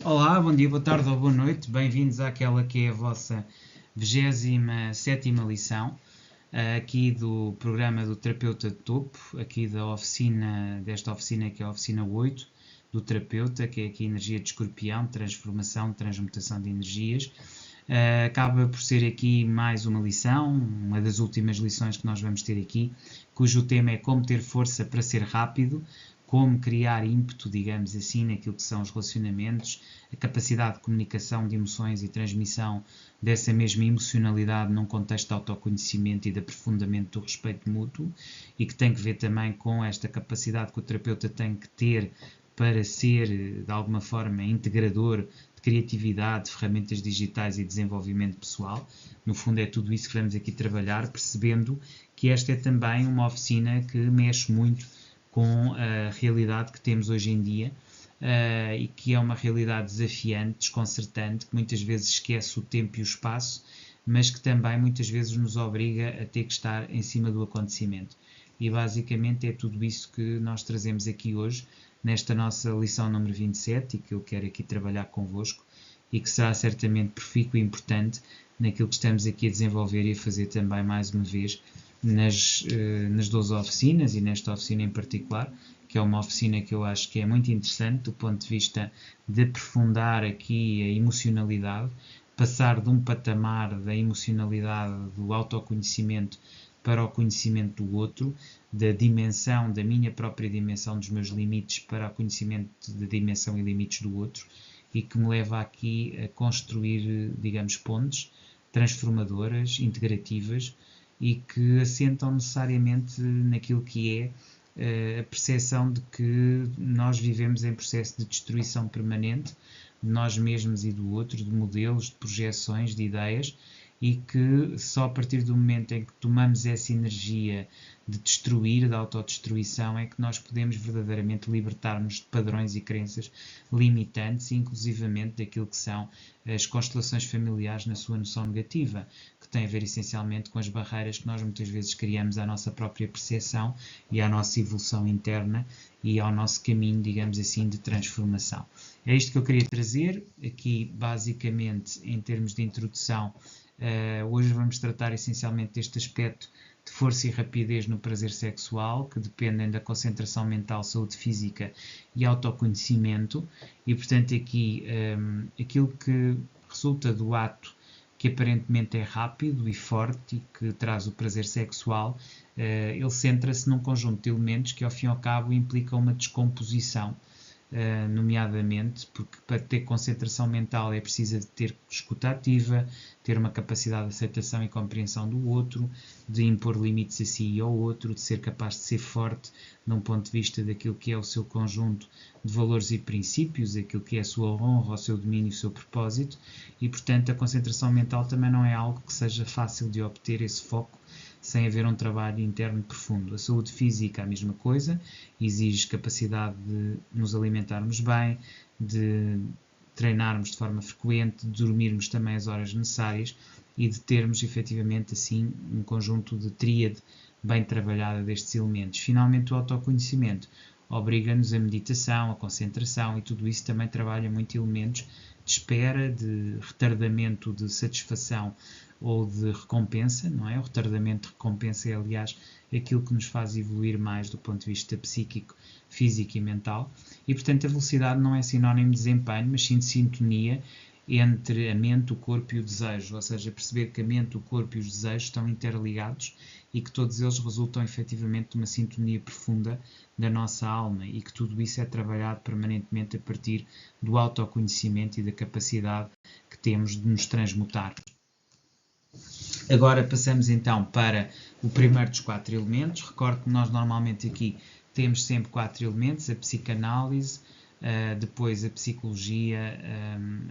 Olá, bom dia, boa tarde ou boa noite. Bem-vindos àquela que é a vossa 27ª lição, aqui do programa do Terapeuta de Topo, aqui desta oficina que é a oficina 8 do terapeuta, que é aqui energia de escorpião, transformação, transmutação de energias. Acaba por ser aqui mais uma lição, uma das últimas lições que nós vamos ter aqui, cujo tema é como ter força para ser rápido, como criar ímpeto, digamos assim, naquilo que são os relacionamentos, a capacidade de comunicação de emoções e transmissão dessa mesma emocionalidade num contexto de autoconhecimento e de aprofundamento do respeito mútuo, e que tem que ver também com esta capacidade que o terapeuta tem que ter para ser, de alguma forma, integrador de criatividade, de ferramentas digitais e desenvolvimento pessoal. No fundo é tudo isso que vamos aqui trabalhar, percebendo que esta é também uma oficina que mexe muito com a realidade que temos hoje em dia, e que é uma realidade desafiante, desconcertante, que muitas vezes esquece o tempo e o espaço, mas que também muitas vezes nos obriga a ter que estar em cima do acontecimento. E basicamente é tudo isso que nós trazemos aqui hoje, nesta nossa lição número 27, e que eu quero aqui trabalhar convosco, e que será certamente profícuo e importante naquilo que estamos aqui a desenvolver e a fazer também mais uma vez nas 12 oficinas, e nesta oficina em particular, que é uma oficina que eu acho que é muito interessante do ponto de vista de aprofundar aqui a emocionalidade, passar de um patamar da emocionalidade do autoconhecimento para o conhecimento do outro, da dimensão, da minha própria dimensão dos meus limites para o conhecimento da dimensão e limites do outro, e que me leva aqui a construir, digamos, pontes transformadoras, integrativas, e que assentam necessariamente naquilo que é a percepção de que nós vivemos em processo de destruição permanente de nós mesmos e do outro, de modelos, de projeções, de ideias, e que só a partir do momento em que tomamos essa energia de destruir, da autodestruição, é que nós podemos verdadeiramente libertar-nos de padrões e crenças limitantes, inclusivamente daquilo que são as constelações familiares na sua noção negativa, que tem a ver essencialmente com as barreiras que nós muitas vezes criamos à nossa própria percepção e à nossa evolução interna e ao nosso caminho, digamos assim, de transformação. É isto que eu queria trazer aqui, basicamente, em termos de introdução. Hoje vamos tratar essencialmente deste aspecto de força e rapidez no prazer sexual, que dependem da concentração mental, saúde física e autoconhecimento, e portanto aqui aquilo que resulta do ato que aparentemente é rápido e forte e que traz o prazer sexual, ele centra-se num conjunto de elementos que ao fim e ao cabo implicam uma descomposição, nomeadamente porque para ter concentração mental é preciso de ter escuta ativa, ter uma capacidade de aceitação e compreensão do outro, de impor limites a si e ao outro, de ser capaz de ser forte num ponto de vista daquilo que é o seu conjunto de valores e princípios, aquilo que é a sua honra, o seu domínio e o seu propósito, e portanto a concentração mental também não é algo que seja fácil de obter esse foco sem haver um trabalho interno profundo. A saúde física, a mesma coisa, exige capacidade de nos alimentarmos bem, de treinarmos de forma frequente, de dormirmos também as horas necessárias e de termos efetivamente assim um conjunto de tríade bem trabalhada destes elementos. Finalmente, o autoconhecimento obriga-nos a meditação, a concentração, e tudo isso também trabalha muito elementos de espera, de retardamento de satisfação ou de recompensa, não é? O retardamento de recompensa é, aliás, aquilo que nos faz evoluir mais do ponto de vista psíquico, físico e mental. E, portanto, a velocidade não é sinónimo de desempenho, mas sim de sintonia entre a mente, o corpo e o desejo, ou seja, perceber que a mente, o corpo e os desejos estão interligados e que todos eles resultam efetivamente de uma sintonia profunda da nossa alma, e que tudo isso é trabalhado permanentemente a partir do autoconhecimento e da capacidade que temos de nos transmutar. Agora passamos então para o primeiro dos 4 elementos. Recordo que nós normalmente aqui temos sempre 4 elementos: a psicanálise, depois a psicologia,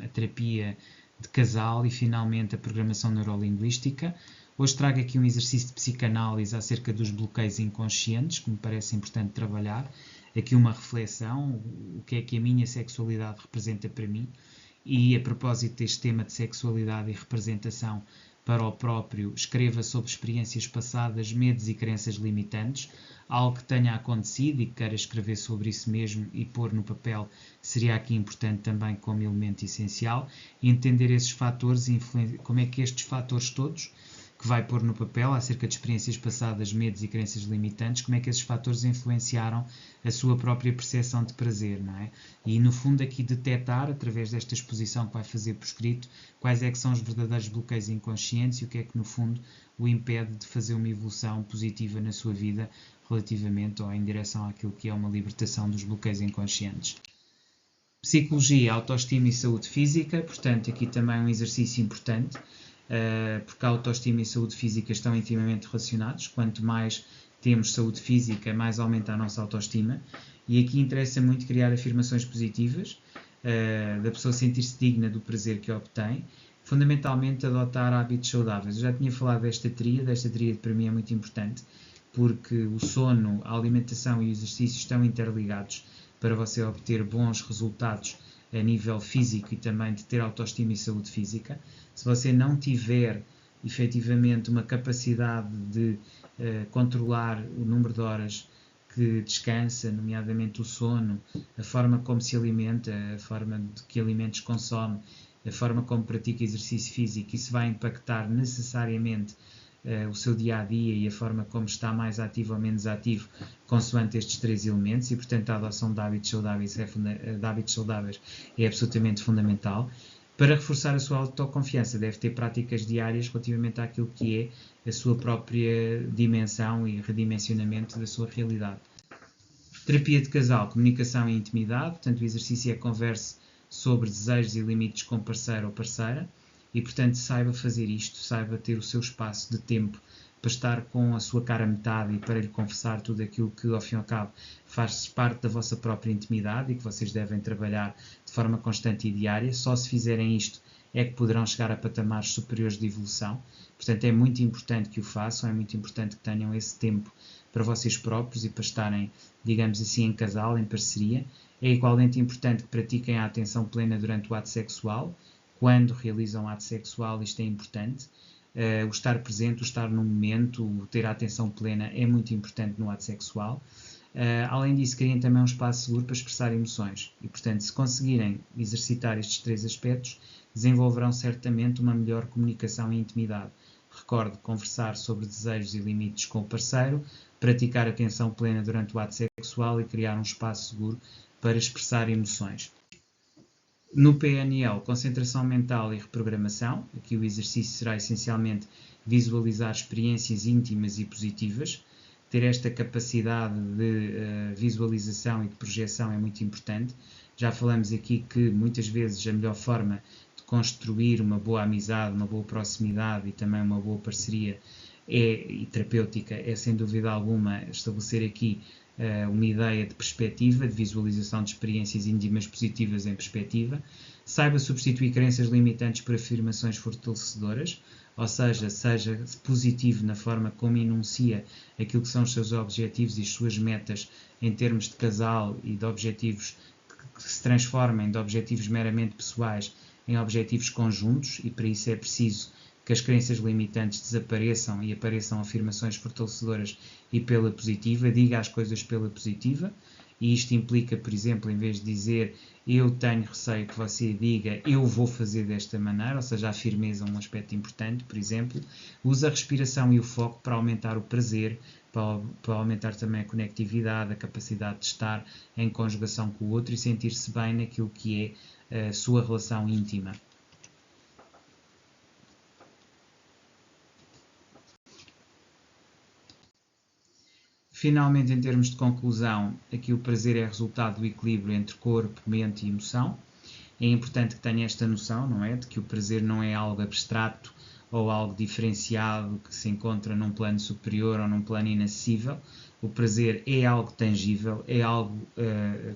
a terapia de casal e finalmente a programação neurolinguística. Hoje trago aqui um exercício de psicanálise acerca dos bloqueios inconscientes, que me parece importante trabalhar. Aqui uma reflexão, o que é que a minha sexualidade representa para mim. E a propósito deste tema de sexualidade e representação, para o próprio, escreva sobre experiências passadas, medos e crenças limitantes, algo que tenha acontecido e que queira escrever sobre isso mesmo e pôr no papel seria aqui importante também como elemento essencial, e entender esses fatores e como é que estes fatores todos que vai pôr no papel acerca de experiências passadas, medos e crenças limitantes, como é que esses fatores influenciaram a sua própria percepção de prazer, não é? E no fundo aqui detectar, através desta exposição que vai fazer por escrito, quais é que são os verdadeiros bloqueios inconscientes e o que é que no fundo o impede de fazer uma evolução positiva na sua vida relativamente ou em direção àquilo que é uma libertação dos bloqueios inconscientes. Psicologia, autoestima e saúde física, portanto aqui também um exercício importante, porque a autoestima e saúde física estão intimamente relacionados. Quanto mais temos saúde física, mais aumenta a nossa autoestima. E aqui interessa muito criar afirmações positivas, da pessoa sentir-se digna do prazer que obtém. Fundamentalmente, adotar hábitos saudáveis. Eu já tinha falado desta tríade para mim é muito importante, porque o sono, a alimentação e o exercício estão interligados para você obter bons resultados a nível físico e também de ter autoestima e saúde física. Se você não tiver efetivamente uma capacidade de controlar o número de horas que descansa, nomeadamente o sono, a forma como se alimenta, a forma de que alimentos consome, a forma como pratica exercício físico, isso vai impactar necessariamente o seu dia-a-dia e a forma como está mais ativo ou menos ativo, consoante estes três elementos, e portanto a adoção de hábitos saudáveis é absolutamente fundamental. Para reforçar a sua autoconfiança, deve ter práticas diárias relativamente àquilo que é a sua própria dimensão e redimensionamento da sua realidade. Terapia de casal, comunicação e intimidade, portanto o exercício é converse sobre desejos e limites com parceiro ou parceira, e portanto saiba fazer isto, saiba ter o seu espaço de tempo para estar com a sua cara metade e para lhe confessar tudo aquilo que ao fim e ao cabo faz parte da vossa própria intimidade e que vocês devem trabalhar de forma constante e diária. Só se fizerem isto é que poderão chegar a patamares superiores de evolução. Portanto é muito importante que o façam, é muito importante que tenham esse tempo para vocês próprios e para estarem, digamos assim, em casal, em parceria. É igualmente importante que pratiquem a atenção plena durante o ato sexual. Quando realizam o ato sexual, isto é importante. O estar presente, o estar no momento, o ter a atenção plena é muito importante no ato sexual. Além disso, criem também um espaço seguro para expressar emoções. E, portanto, se conseguirem exercitar estes três aspectos, desenvolverão certamente uma melhor comunicação e intimidade. Recorde conversar sobre desejos e limites com o parceiro, praticar atenção plena durante o ato sexual e criar um espaço seguro para expressar emoções. No PNL, concentração mental e reprogramação. Aqui o exercício será essencialmente visualizar experiências íntimas e positivas. Ter esta capacidade de visualização e de projeção é muito importante. Já falamos aqui que muitas vezes a melhor forma de construir uma boa amizade, uma boa proximidade e também uma boa parceria e terapêutica é, sem dúvida alguma, estabelecer aqui uma ideia de perspectiva, de visualização de experiências íntimas positivas em perspectiva. Saiba substituir crenças limitantes por afirmações fortalecedoras, ou seja positivo na forma como enuncia aquilo que são os seus objetivos e as suas metas em termos de casal e de objetivos que se transformem de objetivos meramente pessoais em objetivos conjuntos, e para isso é preciso que as crenças limitantes desapareçam e apareçam afirmações fortalecedoras e pela positiva. Diga as coisas pela positiva, e isto implica, por exemplo, em vez de dizer eu tenho receio, que você diga eu vou fazer desta maneira, ou seja, a firmeza é um aspecto importante. Por exemplo, use a respiração e o foco para aumentar o prazer, para aumentar também a conectividade, a capacidade de estar em conjugação com o outro e sentir-se bem naquilo que é a sua relação íntima. Finalmente, em termos de conclusão, aqui o prazer é resultado do equilíbrio entre corpo, mente e emoção. É importante que tenha esta noção, não é? De que o prazer não é algo abstrato ou algo diferenciado que se encontra num plano superior ou num plano inacessível. O prazer é algo tangível, é algo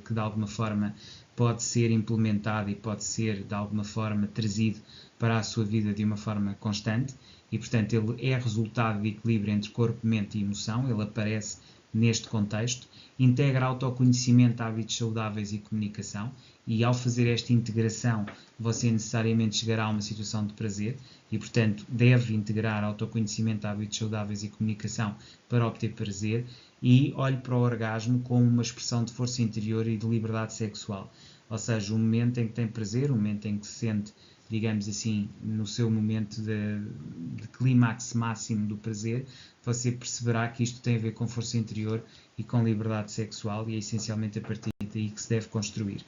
que de alguma forma pode ser implementado e pode ser de alguma forma trazido para a sua vida de uma forma constante, e portanto ele é resultado de equilíbrio entre corpo, mente e emoção. Ele aparece neste contexto integra autoconhecimento, hábitos saudáveis e comunicação, e ao fazer esta integração você necessariamente chegará a uma situação de prazer e, portanto, deve integrar autoconhecimento, hábitos saudáveis e comunicação para obter prazer, e olhe para o orgasmo como uma expressão de força interior e de liberdade sexual, ou seja, o momento em que tem prazer, o momento em que se sente, digamos assim, no seu momento de clímax máximo do prazer, você perceberá que isto tem a ver com força interior e com liberdade sexual, e é essencialmente a partir daí que se deve construir.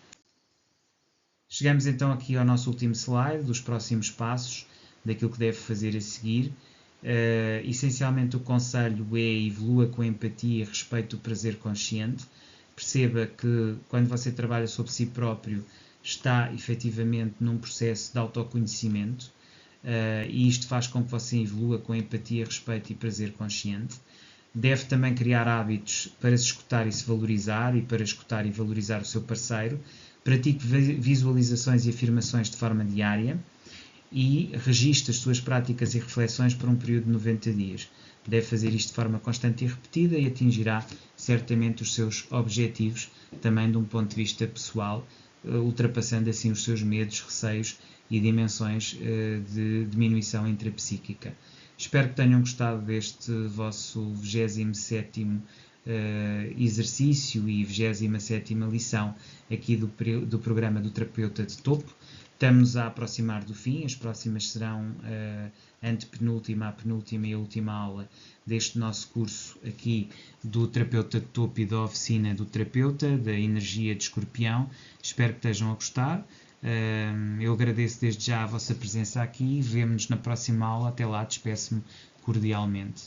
Chegamos então aqui ao nosso último slide, dos próximos passos, daquilo que deve fazer a seguir. Essencialmente o conselho é: evolua com empatia e respeito do prazer consciente. Perceba que quando você trabalha sobre si próprio, está efetivamente num processo de autoconhecimento, e isto faz com que você evolua com empatia, respeito e prazer consciente. Deve também criar hábitos para se escutar e se valorizar, e para escutar e valorizar o seu parceiro. Pratique visualizações e afirmações de forma diária e registre as suas práticas e reflexões por um período de 90 dias. Deve fazer isto de forma constante e repetida e atingirá certamente os seus objetivos, também de um ponto de vista pessoal, ultrapassando assim os seus medos, receios e dimensões de diminuição intrapsíquica. Espero que tenham gostado deste vosso 27º exercício e 27ª lição aqui do programa do Terapeuta de Topo. Estamos a aproximar do fim, as próximas serão a antepenúltima, a penúltima e a última aula deste nosso curso aqui do Terapeuta de Topo e da oficina do terapeuta, da energia de Escorpião. Espero que estejam a gostar. Eu agradeço desde já a vossa presença aqui e vemo-nos na próxima aula. Até lá, despeço-me cordialmente.